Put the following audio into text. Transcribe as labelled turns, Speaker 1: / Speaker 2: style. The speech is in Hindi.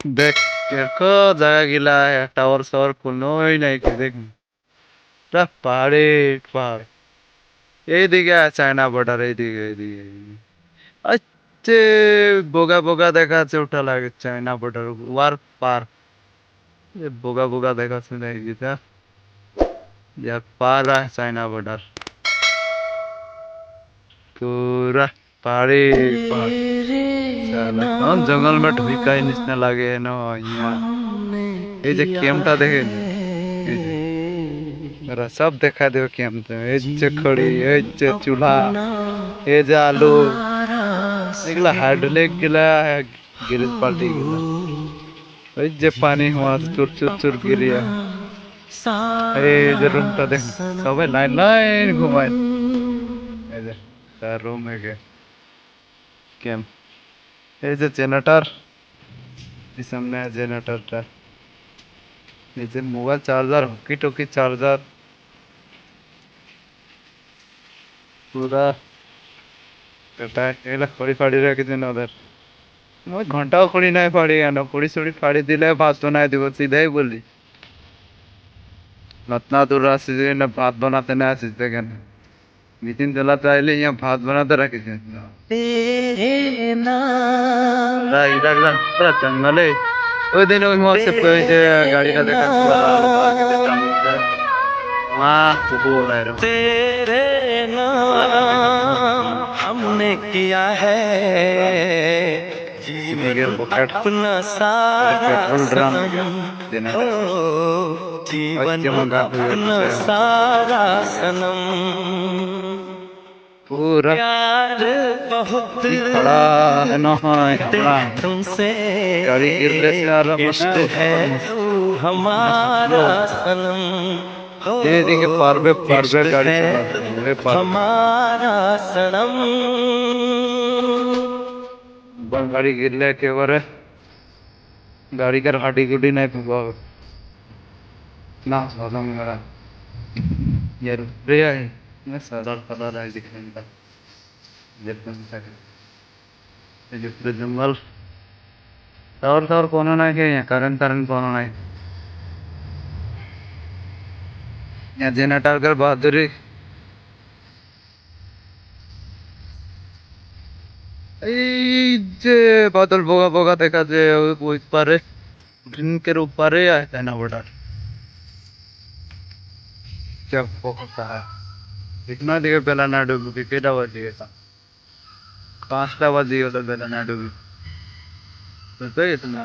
Speaker 1: দেখ দেখো জায়গা গিলা টাওয়ার সাওয়ার কোনোই নাই কি দেখ পুরা পাহাড়ে পাহাড় এইদিকে চায়না বর্ডার এইদিকে আচ্ছা বোগা বোগা দেখা যাচ্ছে ওটা লাগে চায়না বর্ডার ওয়ার পার বোগা বোগা দেখাচ্ছে না এইদিকে यार पार है चाइना बॉर्डर पूरा पहाड़ी पहाड़ साला कौन जंगल में ढुई का निचने लगे है ना यहाँ ये जो कैमटा देखे ना ये जो मेरा सब देखा दे कैम तो ये जो खड़ी ये जो चूल्हा ये जो आलू निकला हाइड्रोलिक गिला है गिरिज पार्टी गिला ये जो पानी हुआ चुर चुर चुर गिरिया ये जो रूम टा देख सब लाइन लाइन घुमाए এই যে তার রুম এগে কেম এই যে জেনারেটর সামনে জেনারেটরটা নিচে mobile charger hockey talkie charger পুরা এটা এগুলা খড়ি ফাড়ি রেখেছেন ওদের ওই ঘন্টাও খড়ি নাই ফাড়ি কেন খড়ি সড়ি ফাড়ি দিলে ভাত বানাই দিব সিধাই বলি নতনা দূর আসিস না ভাত বানাতে না আসিস কেন মিটিং চালাতে আইলে यहाँ ভাত বানাতে রাখিস পুরা জঙ্গলে ওই দিন ওই মত से गाड़ी का देखा वहाँ बोल रहे हो
Speaker 2: तेरे नाम हमने किया है जीवन अपना सारा सनम ओ जीवन अपना सारा सनम
Speaker 1: पूरा
Speaker 2: प्यार बहुत
Speaker 1: खड़ा है ना
Speaker 2: तुमसे
Speaker 1: गाड़ी गिरने से आ रहा
Speaker 2: इश्क है तू हमारा सनम
Speaker 1: देखिए पार पे गाड़ी चला रहे हैं पार
Speaker 2: हमारा सनम
Speaker 1: गाड़ी गिरले के बारे गाड़ी का हाडी गुडी नहीं फुगा ना सादा मेरा यार रे है मैं सादा सादा राय दिखने का जितना सके ये जो जंगल और कोनो नहीं के यहाँ करंट कोनो नहीं यहाँ जनरेटर कर बहादुरी এই যে বাদল বোগা বোগা দেখা যে ওই পারে ড্রিঙ্কের ऊपर है ना बॉर्डर क्या बहुत है इतना दिखे पहला ना डूबी केटा बजी था 5টা बजी होता पहला ना डूबी तो इतना